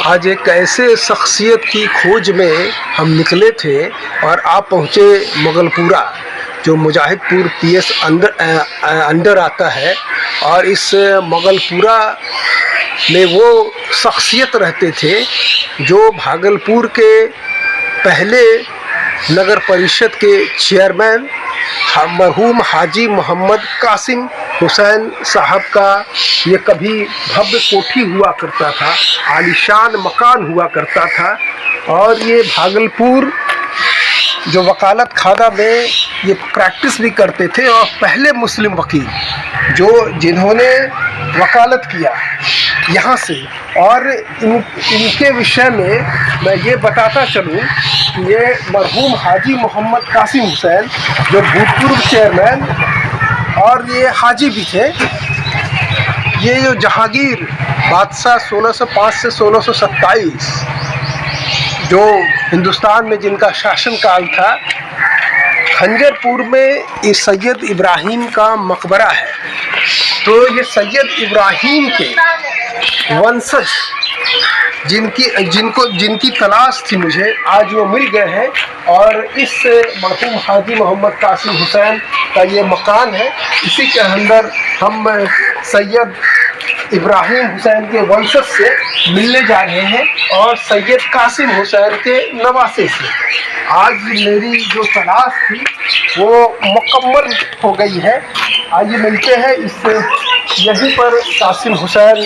आज एक ऐसे शख्सियत की खोज में हम निकले थे और आप पहुँचे मुगलपुरा, जो मुजाहिदपुर पीएस अंडर आता है। और इस मुगलपुरा में वो शख्सियत रहते थे जो भागलपुर के पहले नगर परिषद के चेयरमैन मरहूम हाजी मोहम्मद कासिम हुसैन साहब का ये कभी भव्य कोठी हुआ करता था, आलीशान मकान हुआ करता था। और ये भागलपुर जो वकालत खाना में ये प्रैक्टिस भी करते थे और पहले मुस्लिम वकील जिन्होंने वकालत किया यहाँ से। और इनके विषय में मैं ये बताता चलूँ कि ये मरहूम हाजी मोहम्मद कासिम हुसैन जो भूतपूर्व चेयरमैन और ये हाजी भी थे, ये जो जहांगीर बादशाह 1605 से 1627 जो हिंदुस्तान में जिनका शासनकाल था, खंजरपुर में ये सैयद इब्राहिम का मकबरा है। तो ये सैयद इब्राहिम के वंशज जिनकी तलाश थी मुझे, आज वो मिल गए हैं। और इस मरहूम हाजी मोहम्मद कासिम हुसैन का ये मकान है, इसी के अंदर हम सैयद इब्राहिम हुसैन के वंशज से मिलने जा रहे हैं और सैयद कासिम हुसैन के नवासे से। आज मेरी जो तलाश थी वो मुकम्मल हो गई है। आइए मिलते हैं। यहीं पर कासिम हुसैन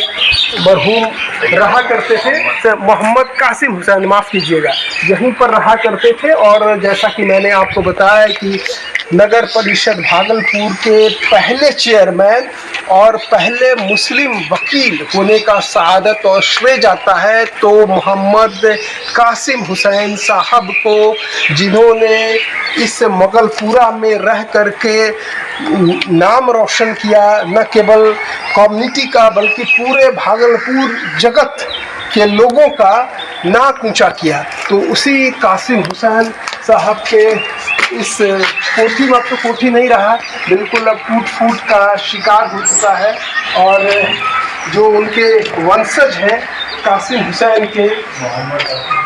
मरहूम रहा करते थे, मोहम्मद कासिम हुसैन माफ़ कीजिएगा, यहीं पर रहा करते थे। और जैसा कि मैंने आपको बताया कि नगर परिषद भागलपुर के पहले चेयरमैन और पहले मुस्लिम वकील होने का सआदत और श्रेय जाता है तो मोहम्मद कासिम हुसैन साहब को, जिन्होंने इस मुगलपुरा में रह करके नाम रोशन किया, न केवल कम्युनिटी का बल्कि पूरे भागलपुर जगत के लोगों का नाक ऊंचा किया। तो उसी कासिम हुसैन साहब के इस कोठी, वक्त तो कोठी नहीं रहा, बिल्कुल अब टूट फूट का शिकार हो चुका है। और जो उनके वंशज हैं कासिम हुसैन के,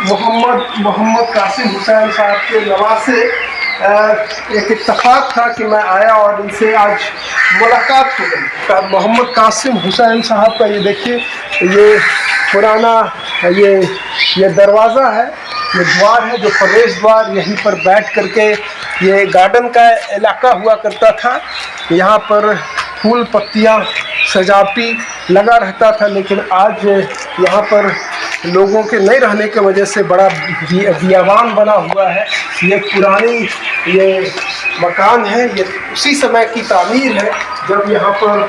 मोहम्मद कासिम हुसैन साहब के नवासे, एक इत्तेफाक था कि मैं आया और इनसे आज मुलाकात हो गई। मोहम्मद कासिम हुसैन साहब का ये देखिए, ये पुराना ये दरवाज़ा है, ये द्वार है जो प्रवेश द्वार, यहीं पर बैठ करके ये गार्डन का इलाका हुआ करता था। यहाँ पर फूल पत्तियाँ सजावटी लगा रहता था, लेकिन आज यहाँ पर लोगों के नहीं रहने की वजह से बड़ा बियाबान बना हुआ है। ये पुरानी ये मकान है, ये उसी समय की तामीर है जब यहाँ पर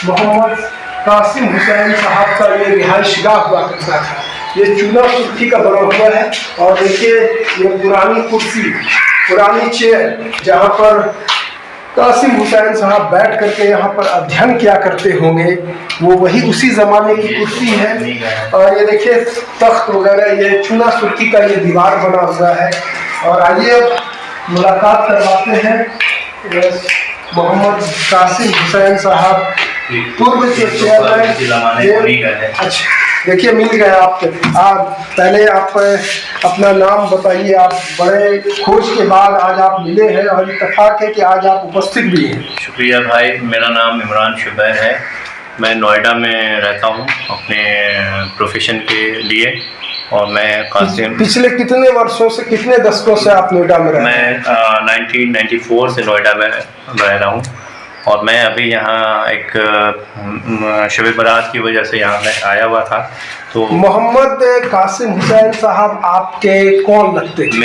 मोहम्मद कासिम हुसैन साहब का ये रिहाइशगाह हुआ करता था। ये चूना सुर्खी का बना हुआ है और देखिए ये पुरानी कुर्सी, पुरानी चेयर जहाँ पर कासिम हुसैन साहब बैठ करके यहाँ पर अध्ययन किया करते होंगे, वो वही उसी ज़माने की कुर्सी है। और ये देखिए तख्त वगैरह, ये चूना सुर्खी का ये दीवार बना हुआ है। और आइए अब मुलाकात करवाते हैं मोहम्मद कासिम हुसैन साहब, पूर्व के चेयरमैन। अच्छा देखिए मिल गए आप। पहले आप अपना नाम बताइए। आप बड़े खोज के बाद आज आप मिले हैं और इत्तेफाक है कि आज आप उपस्थित भी हैं। शुक्रिया भाई, मेरा नाम इमरान शुबैर है। मैं नोएडा में रहता हूँ अपने प्रोफेशन के लिए। और मैं कासिम, पिछले कितने वर्षों से, कितने दशकों से आप नोएडा में रहे? मैं 1994 से नोएडा में रह रहा हूँ। और मैं अभी यहाँ एक शब बारात की वजह से यहाँ मैं आया हुआ था। तो मोहम्मद कासिम हुसैन साहब आपके कौन लगते थे?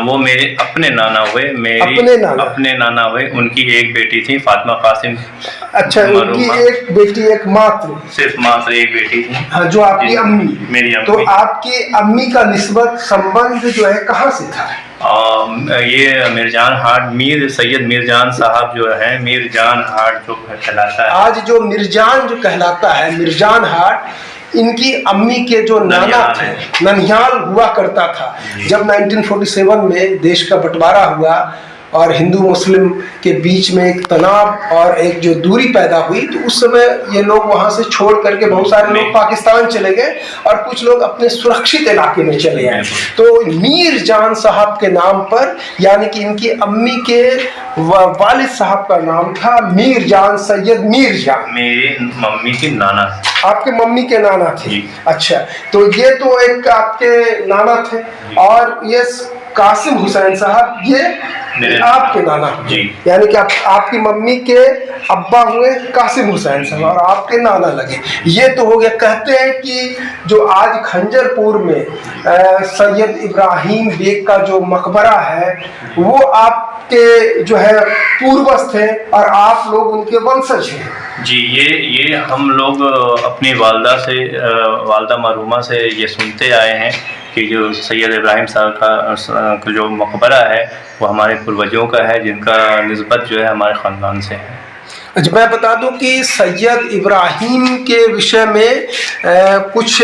वो मेरे अपने नाना हुए, अपने नाना हुए। उनकी एक बेटी थी फातिमा कासिम। अच्छा, उनकी एक बेटी, एक मात्र, सिर्फ मात्र एक बेटी थी। हाँ, जो आपकी अम्मी, मेरी अम्मी। तो आपकी अम्मी का निस्बत संबंध जो है कहाँ से था? ये मीरजान हाट, सैयद मीरजान साहब जो है, मीरजान हाट जो कहलाता है आज, जो मीरजान जो कहलाता है, मीरजान हाट, इनकी अम्मी के जो नाना थे, ननिहाल हुआ करता था। जब 1947 में देश का बंटवारा हुआ और हिंदू मुस्लिम के बीच में एक तनाव और एक जो दूरी पैदा हुई, तो उस समय ये लोग वहाँ से छोड़ करके बहुत सारे लोग पाकिस्तान चले गए और कुछ लोग अपने सुरक्षित इलाके में चले गए। तो मीर जान साहब के नाम पर, यानी कि इनकी अम्मी के वालिद साहब का नाम था मीर जान, सैयद मीर जान। मेरी मम्मी की नाना, आपके मम्मी के नाना थे? अच्छा, तो ये तो एक आपके नाना थे, और ये कासिम हुसैन साहब ये आपके नाना जी, यानी कि आपकी मम्मी के अब्बा हुए कासिम हुसैन साहब और आपके नाना लगे। ये तो हो गया। कहते हैं कि जो आज खंजरपुर में सैयद इब्राहिम बेग का जो मकबरा है, वो आपके जो है पूर्वज थे और आप लोग उनके वंशज हैं। जी, ये हम लोग अपनी वालदा मरहुमा से ये सुनते आए हैं कि जो सैयद इब्राहिम साहब का जो मकबरा है वो हमारे पूर्वजों का है, जिनका निस्बत जो है हमारे ख़ानदान से है। अच्छा, मैं बता दूं कि सैयद इब्राहिम के विषय में कुछ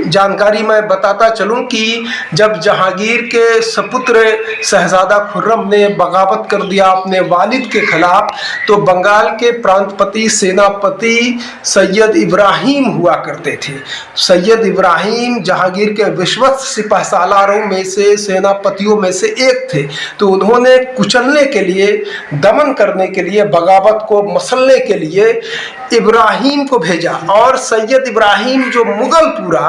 जानकारी मैं बताता चलूं कि जब जहांगीर के सपुत्र शहजादा खुर्रम ने बगावत कर दिया अपने वालिद के खिलाफ, तो बंगाल के प्रांतपति सेनापति सैयद इब्राहिम हुआ करते थे। सैयद इब्राहिम जहांगीर के विश्वस्त सिपह सालारों में से, सेनापतियों में से एक थे। तो उन्होंने कुचलने के लिए, दमन करने के लिए, बगावत को मसलने के लिए इब्राहिम को भेजा, और सैयद इब्राहिम जो मुगलपुरा,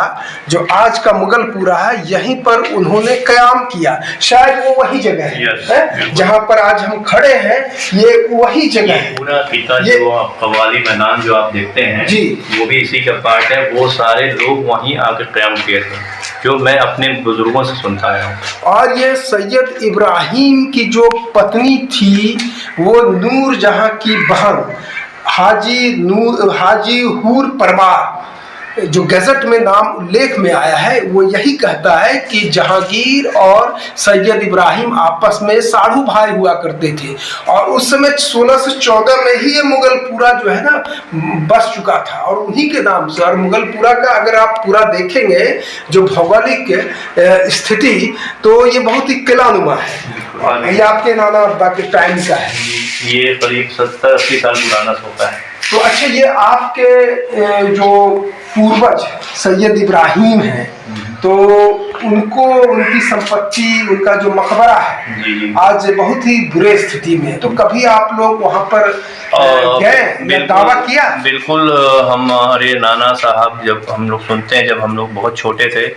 जो आज का मुगलपुरा है, यहीं पर उन्होंने क़याम किया। शायद वो वही जगह है जहाँ पर आज हम खड़े हैं, ये वही जगह है। पूरा खिता जो कव्वाली मैदान जो आप देखते हैं जी, वो भी इसी का पार्ट है। वो सारे लोग वहीं आकर क़याम किए थे, जो मैं अपने बुजुर्गों से सुनता आया हूँ। और ये सैयद इब्राहिम की जो पत्नी थी, वो नूर जहाँ की बहन हाजी हूर परमार, जो गज़ट में नाम उल्लेख में आया है, वो यही कहता है कि जहांगीर और सैयद इब्राहिम आपस में साढ़ू भाई हुआ करते थे, और उस समय 1614 में ही ये मुगलपुरा जो है ना बस चुका था, और उन्हीं के नाम से। और मुगलपुरा का अगर आप पूरा देखेंगे जो भौगोलिक स्थिति, तो ये बहुत ही किलानुमा है। ये आपके नाना अब्बा के टाइम का है, ये करीब 70-80 साल पुराना सोफा है। तो अच्छा, ये आपके जो पूर्वज सैयद इब्राहिम हैं, तो उनको, उनकी संपत्ति, उनका जो मकबरा है आज बहुत ही बुरे स्थिति में है। तो कभी आप लोग वहाँ पर गए, दावा किया? बिल्कुल, हमारे नाना साहब, जब हम लोग सुनते हैं, जब हम लोग बहुत छोटे थे,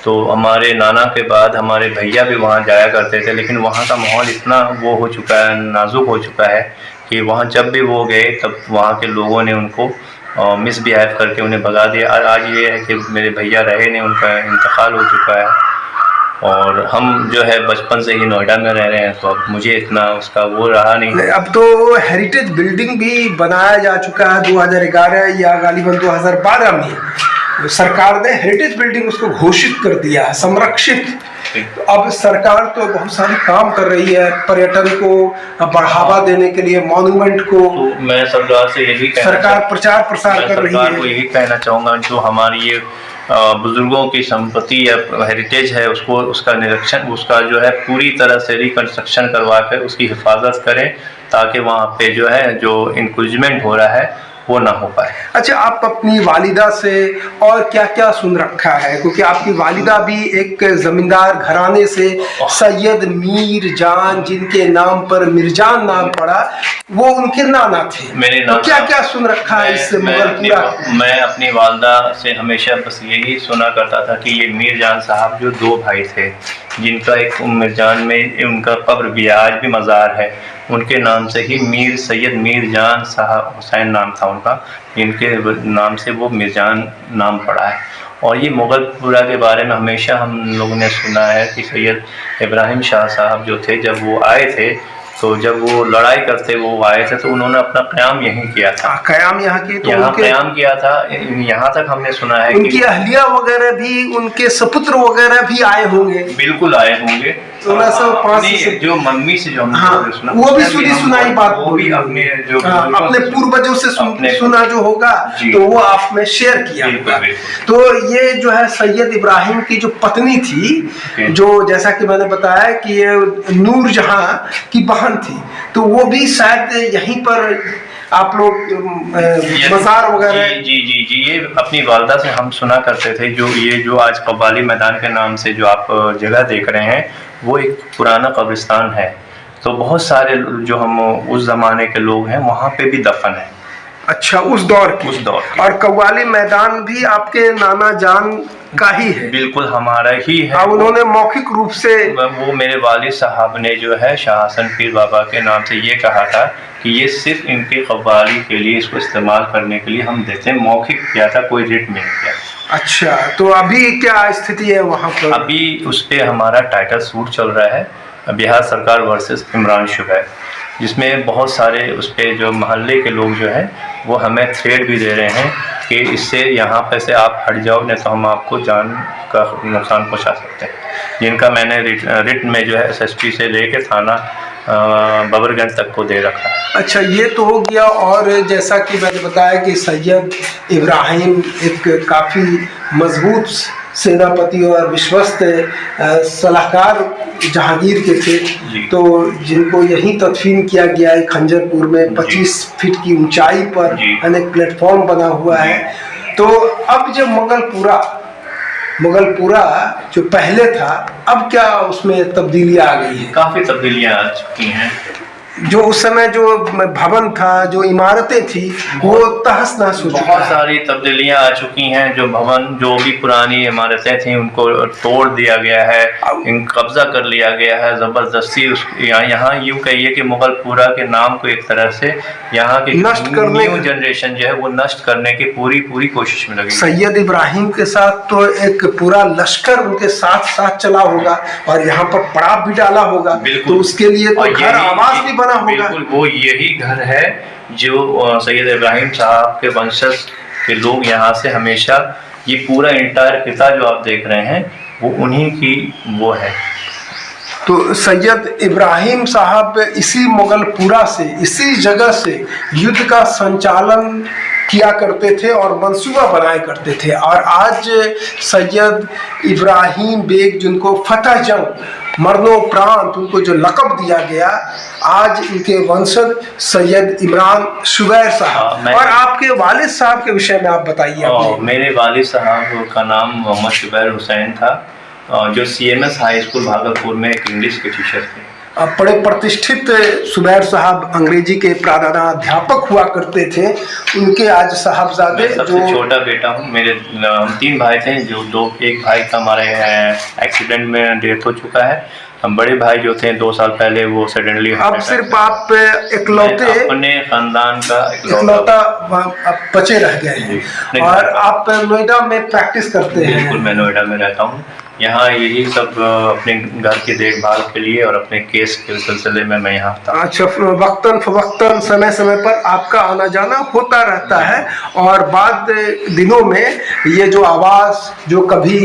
तो हमारे नाना के बाद हमारे भैया भी वहाँ जाया करते थे। लेकिन वहाँ का माहौल इतना वो हो चुका है, नाजुक हो चुका है कि वहाँ जब भी वो गए, तब वहाँ के लोगों ने उनको मिसबिहेव करके उन्हें भगा दिया। और आज ये है कि मेरे भैया रहे नहीं, उनका इंतकाल हो चुका है, और हम जो है बचपन से ही नोएडा में रह रहे हैं, तो अब मुझे इतना उसका वो रहा नहीं। अब तो हेरिटेज बिल्डिंग भी बनाया जा चुका है 2011 या गालिबन 2012 में सरकार ने हेरिटेज बिल्डिंग उसको घोषित कर दिया है, संरक्षित। तो अब सरकार तो बहुत सारी काम कर रही है पर्यटन को बढ़ावा देने के लिए, मॉन्यूमेंट को। तो मैं सरकार से यही सरकार प्रचार प्रसार कर रही है। सरकार को यही कहना चाहूँगा, जो हमारी ये बुजुर्गों की संपत्ति या हेरिटेज है, उसको, उसका निरीक्षण, उसका जो है पूरी तरह से रिकंस्ट्रक्शन करवा कर उसकी हिफाजत करें, ताकि वहाँ पे जो है जो इंक्रूजमेंट हो रहा है वो ना हो पाए। अच्छा, आप अपनी वालिदा से और क्या क्या सुन रखा है? क्योंकि आपकी वालिदा भी एक जमींदार घराने से, सैयद मीर जान, जिनके नाम पर मिर्जान नाम पड़ा, वो उनके नाना थे। मेरे तो क्या क्या सुन रखा है इससे मुगलपुरा? मैं अपनी वालदा से हमेशा बस यही सुना करता था कि ये मीर जान साहब जो 2 भाई थे, जिनका एक मिर्जान में उनका कब्र भी आज भी मज़ार है, उनके नाम से ही सैयद मीर जान साहब हुसैन नाम था उनका, जिनके नाम से वो मिर्जान नाम पड़ा है। और ये मुगलपुरा के बारे में हमेशा हम लोगों ने सुना है कि सैयद इब्राहिम शाह साहब जो थे, जब वो आए थे, तो जब वो लड़ाई करते वो आए थे, तो उन्होंने अपना क़याम यहीं किया था। क़याम यहाँ की, तो यहाँ क़याम किया था। यहाँ तक हमने सुना है उनकी अहलिया वगैरह भी, उनके सपुत्र वगैरह भी आए होंगे। बिल्कुल आए होंगे। 1605 नहीं, जो मम्मी से जो हमने हाँ, सुना, वो भी सुनी सुनाई बात वो भी अपने जो अपने पूर्वजों से सुना जो होगा तो वो आप में शेयर किया होगा। तो ये जो है सैयद इब्राहिम की जो पत्नी थी, जो जैसा कि मैंने बताया कि ये नूर जहां की बहन थी, तो वो भी शायद यहीं पर आप लोग मज़ार वगैरह। जी जी जी, ये अपनी वालदा से हम सुना करते थे। ये जो आज कव्वाली मैदान के नाम से जो आप जगह देख रहे हैं, वो एक पुराना कब्रिस्तान है। तो बहुत सारे जो हम उस ज़माने के लोग हैं वहाँ पे भी दफन है। अच्छा, उस दौर की। और कव्वाली मैदान भी आपके नाना जान का ही है? बिल्कुल हमारा ही है। और उन्होंने मौखिक रूप से वो मेरे वालिद साहब ने जो है शाह हसन पीर बाबा के नाम से ये कहा था कि ये सिर्फ इनके कव्वाली के लिए, इसको इस्तेमाल करने के लिए हम देते हैं। मौखिक किया था, कोई रिट नहीं किया। अच्छा, तो अभी क्या स्थिति है वहाँ पर? अभी उस पर हमारा टाइटल सूट चल रहा है, बिहार सरकार वर्सेस इमरान शुबैर, जिसमें बहुत सारे उस पर जो महल्ले के लोग जो हैं वो हमें थ्रेट भी दे रहे हैं कि इससे यहाँ पे से आप हट जाओ, नहीं तो हम आपको जान का नुकसान पहुँचा सकते हैं। जिनका मैंने रिट में जो है SSP से लेके थाना बबरगंज तक को दे रखा है। अच्छा, ये तो हो गया। और जैसा कि मैंने बताया कि सैयद इब्राहिम एक काफ़ी मजबूत सेनापति और विश्वस्त सलाहकार जहांगीर के थे, तो जिनको यहीं तदफीन किया गया है खंजरपुर में 25 फीट की ऊंचाई पर अनेक प्लेटफॉर्म बना हुआ है। तो अब जब मुगलपुरा जो पहले था, अब क्या उसमें तब्दीलियाँ आ गई है? काफ़ी तब्दीलियाँ आ चुकी हैं। जो उस समय जो भवन था, जो इमारतें थी, वो तहस नहस हो चुकी है। बहुत सारी तब्दीलियां आ चुकी हैं। जो भवन, जो भी पुरानी इमारतें थी, उनको तोड़ दिया गया है, कब्जा कर लिया गया है ज़बरदस्ती। यहाँ यूँ कहिए कि मुगलपुरा के नाम को एक तरह से यहाँ की नष्ट करने, न्यू जनरेशन जो है वो नष्ट करने की पूरी कोशिश में लगी। सैयद इब्राहिम के साथ तो एक पूरा लश्कर उनके साथ साथ चला होगा और यहाँ पर पड़ाव भी डाला होगा, तो उसके लिए तो घर आवास भी बना होगा। बिल्कुल, वो यही घर है जो सैयद इब्राहिम साहब के वंशज के लोग यहाँ से हमेशा, ये पूरा इंटायर किला जो आप देख रहे हैं वो उन्हीं की वो है। तो सैयद इब्राहिम साहब इसी मुगलपुरा से, इसी जगह से युद्ध का संचालन किया करते थे और मंसूबा बनाया करते थे। और आज सैयद इब्राहिम बेग, जिनको फतह जंग मरणोपरांत उनको जो लक़ब दिया गया, आज इनके वंशज सैयद इमरान शुबैर साहब। और आपके वालिद साहब के विषय में आप बताइए। मेरे वालिद साहब का नाम मोहम्मद शुबैर हुसैन था, जो CMS हाई स्कूल भागलपुर में एक इंग्लिश के टीचर थे। बड़े प्रतिष्ठित शुबैर साहब अंग्रेजी के प्राध्यापक हुआ करते थे। उनके आज साहबजादे, सबसे छोटा बेटा हूँ। मेरे 3 भाई थे, जो एक भाई का हमारे एक्सीडेंट में डेथ हो चुका है। हम बड़े भाई जो थे 2 साल पहले वो सडनली। अब सिर्फ आप इकलौते अपने खानदान का इकलौता बचे रह गए हैं। और आप नोएडा में प्रैक्टिस करते हैं? बिल्कुल, मैं नोएडा में रहता हूँ। यहाँ यही सब अपने घर की देखभाल के लिए और अपने केस के सिलसिले में मैं यहाँ था। अच्छा, वक्तन फवक्तन समय समय पर आपका आना जाना होता रहता है। और बाद दिनों में ये जो आवाज़, जो कभी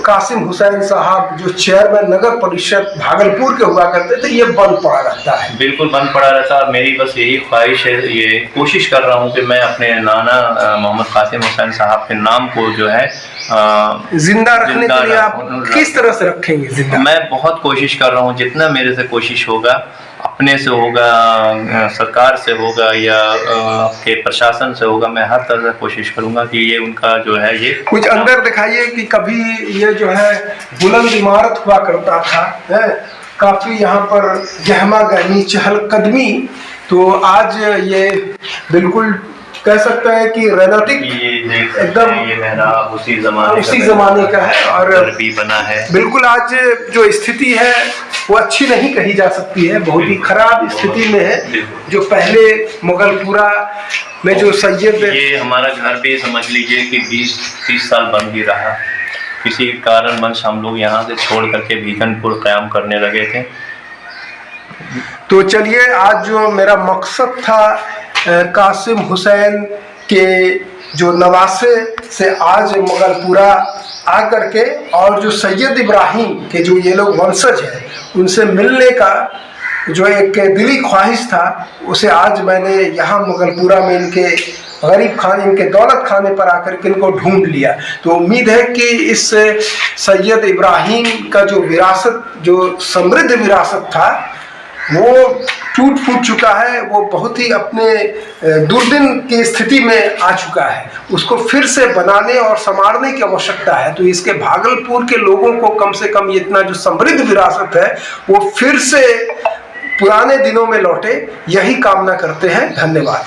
कासिम हुसैन साहब जो चेयरमैन नगर परिषद भागलपुर के हुआ करते थे, ये बंद पड़ा रहता है? बिल्कुल बंद पड़ा रहता है। मेरी बस यही ख्वाहिश है, ये कोशिश कर रहा हूँ कि मैं अपने नाना मोहम्मद कासिम हुसैन साहब के नाम को जो है जिंदा रखने के लिए आप किस तरह से रखेंगे जिंदा? मैं बहुत कोशिश कर रहा हूँ, जितना मेरे से कोशिश होगा, अपने से होगा, सरकार से होगा या आपके प्रशासन से होगा, मैं हर तरह से कोशिश करूँगा कि ये उनका जो है ये कुछ अंदर दिखाइए कि कभी ये जो है बुलंद इमारत हुआ करता था, काफ़ी यहाँ पर गहमा गहमी चहलकदमी, तो आज ये बिल्कुल कह सकता है कि रेनाटिक एकदम उसी ज़माने का है। और भी बना है। बिल्कुल आज जो स्थिति है वो अच्छी नहीं कही जा सकती है, बहुत ही खराब स्थिति में है। जो पहले मुगलपुरा में जो सैयद, ये हमारा घर भी समझ लीजिए कि 20-30 साल बंद ही रहा। किसी कारणवश हम लोग यहाँ से छोड़ करके भीखनपुर क़याम करने लगे थे। तो चलिए, आज जो मेरा मकसद था कासिम हुसैन के जो नवासे से आज मगलपुरा आकर के और जो सैयद इब्राहिम के जो ये लोग वंशज हैं उनसे मिलने का जो एक दिली ख्वाहिश था, उसे आज मैंने यहाँ मगलपुरा में इनके गरीब खाने, इनके दौलत खाने पर आकर के इनको ढूंढ लिया। तो उम्मीद है कि इस सैयद इब्राहिम का जो विरासत, जो समृद्ध विरासत था, वो टूट फूट चुका है, वो बहुत ही अपने दुर्दिन की स्थिति में आ चुका है। उसको फिर से बनाने और संवारने की आवश्यकता है। तो इसके भागलपुर के लोगों को कम से कम इतना जो समृद्ध विरासत है वो फिर से पुराने दिनों में लौटे, यही कामना करते हैं। धन्यवाद।